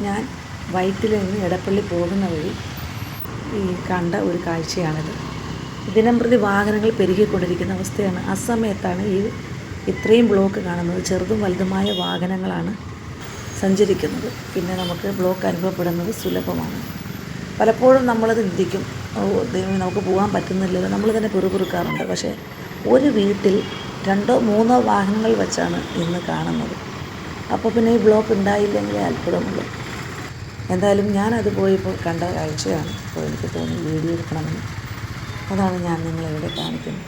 ഞാൻ വൈറ്റിൽ നിന്ന് എടപ്പള്ളി പോകുന്ന വഴി ഈ കണ്ട ഒരു കാഴ്ചയാണിത്. ദിനംപ്രതി വാഹനങ്ങൾ പെരുകിക്കൊണ്ടിരിക്കുന്ന അവസ്ഥയാണ്. ആ സമയത്താണ് ഇത്രയും ബ്ലോക്ക് കാണുന്നത്. ചെറുതും വലുതുമായ വാഹനങ്ങളാണ് സഞ്ചരിക്കുന്നത്. പിന്നെ നമുക്ക് ബ്ലോക്ക് അനുഭവപ്പെടുന്നത് സുലഭമാണ്. പലപ്പോഴും നമ്മളത് ചിന്തിക്കും, ദൈവമേ നമുക്ക് പോകാൻ പറ്റുന്നില്ലല്ലോ, നമ്മൾ തന്നെ പിറുപിറുക്കാറുണ്ട്. പക്ഷേ ഒരു വീട്ടിൽ 2 or 3 വാഹനങ്ങൾ വെച്ചാണ് ഇന്ന് കാണുന്നത്. അപ്പോൾ പിന്നെ ഈ ബ്ലോക്ക് ഉണ്ടായില്ലെങ്കിലേ അത്ഭുതമുള്ളൂ. എന്തായാലും ഞാനത് പോയപ്പോൾ കണ്ട കാഴ്ചയാണ്. അപ്പോൾ എനിക്ക് തോന്നി വീഡിയോ എടുക്കണമെന്ന്. അതാണ് ഞാൻ നിങ്ങളിവിടെ കാണിക്കുന്നത്.